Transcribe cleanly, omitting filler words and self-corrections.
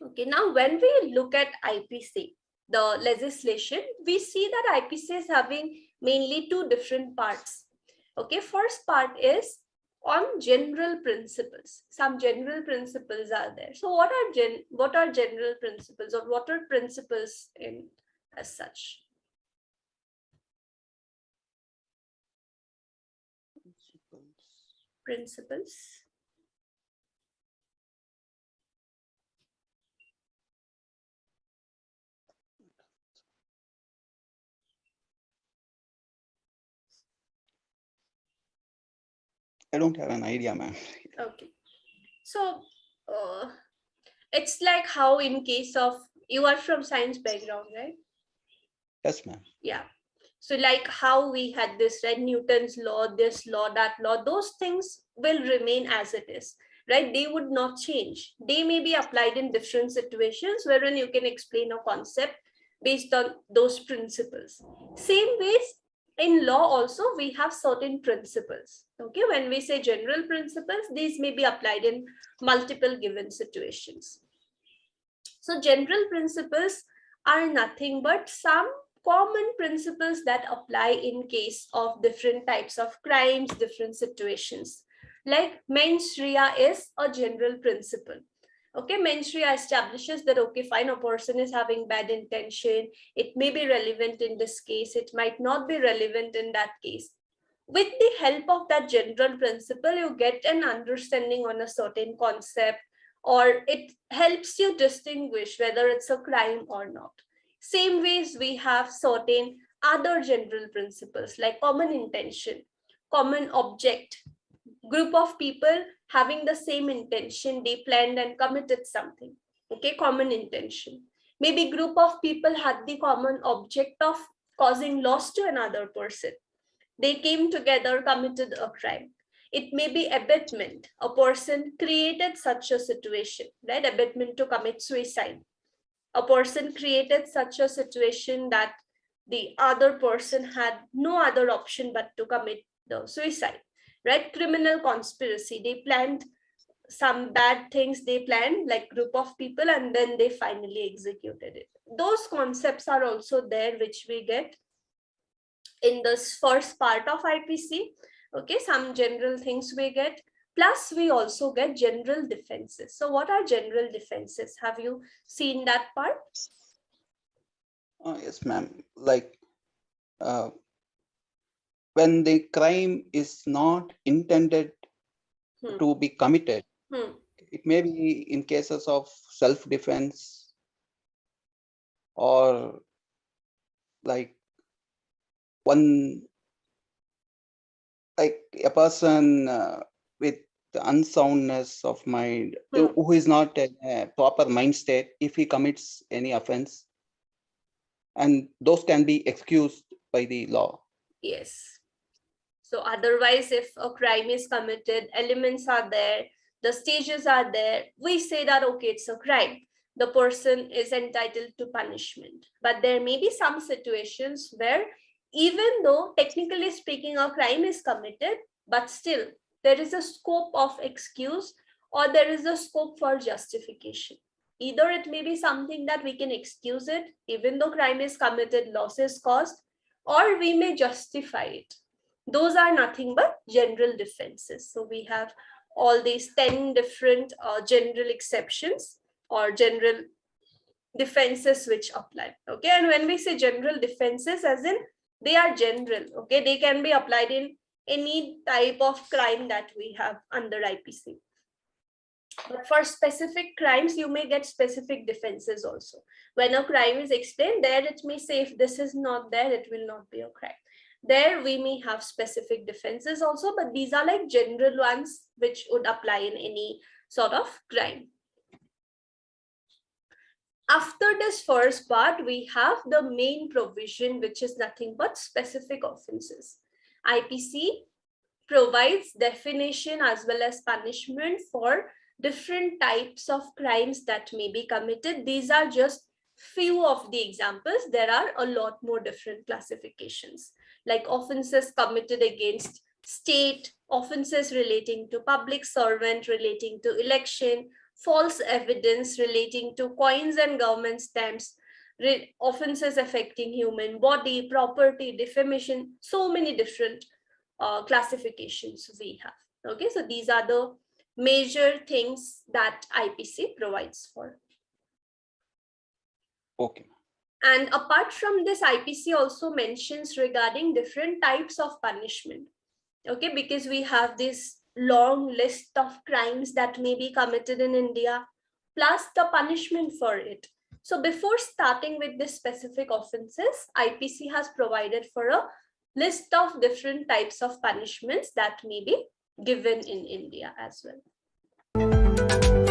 Okay, now when we look at IPC, the legislation, we see that IPC is having mainly two different parts. Okay, first part is on general principles. Some general principles are there. So what are general principles, or what are principles in as such? Principles. I don't have an idea, ma'am. Okay. So it's like how in case of, you are from science background, right? Yes, ma'am. Yeah. So like how we had this, right? Newton's law, this law, that law, those things will remain as it is, right? They would not change. They may be applied in different situations wherein you can explain a concept based on those principles. Same ways in law also, we have certain principles. Okay, when we say general principles, these may be applied in multiple given situations. So general principles are nothing but some common principles that apply in case of different types of crimes, different situations. Like mens rea is a general principle. Okay, mens rea establishes that, okay, fine, a person is having bad intention. It may be relevant in this case. It might not be relevant in that case. With the help of that general principle, you get an understanding on a certain concept, or it helps you distinguish whether it's a crime or not. Same ways we have certain other general principles like common intention, common object, group of people having the same intention, they planned and committed something. Okay, common intention. Maybe group of people had the common object of causing loss to another person. They came together, committed a crime. It may be abetment. A person created such a situation, right? Abetment to commit suicide. A person created such a situation that the other person had no other option but to commit the suicide, right? Criminal conspiracy. They planned some bad things, they planned like group of people, and then they finally executed it. Those concepts are also there, which we get in this first part of IPC. Okay, some general things we get. Plus, we also get general defenses. So, what are general defenses? Have you seen that part? Yes, ma'am. Like uh, when the crime is not intended to be committed, it may be in cases of self-defense, or like one, like a person with unsoundness of mind, who is not in a proper mind state, if he commits any offense, and those can be excused by the law. Yes. So otherwise, if a crime is committed, elements are there, the stages are there, we say that, okay, it's a crime. The person is entitled to punishment. But there may be some situations where, even though technically speaking, a crime is committed, but still there is a scope of excuse, or there is a scope for justification. Either it may be something that we can excuse it, even though crime is committed, loss is caused, or we may justify it. Those are nothing but general defenses. So we have all these 10 different general exceptions or general defenses which apply. Okay, and when we say general defenses, as in they are general. Okay, they can be applied in any type of crime that we have under IPC. But for specific crimes, you may get specific defenses also. When a crime is explained, there it may say if this is not there, it will not be a crime. There we may have specific defenses also, but these are like general ones which would apply in any sort of crime. After this first part, we have the main provision, which is nothing but specific offenses. IPC provides definition as well as punishment for different types of crimes that may be committed. These are just few of the examples. There are a lot more different classifications, like offenses committed against state, offenses relating to public servant, relating to election, false evidence relating to coins and government stamps, offenses affecting human body, property, defamation, so many different classifications we have. Okay, so these are the major things that IPC provides for. Okay. And apart from this, IPC also mentions regarding different types of punishment. Okay, because we have this long list of crimes that may be committed in India, plus the punishment for it. So before starting with the specific offenses, IPC has provided for a list of different types of punishments that may be given in India as well.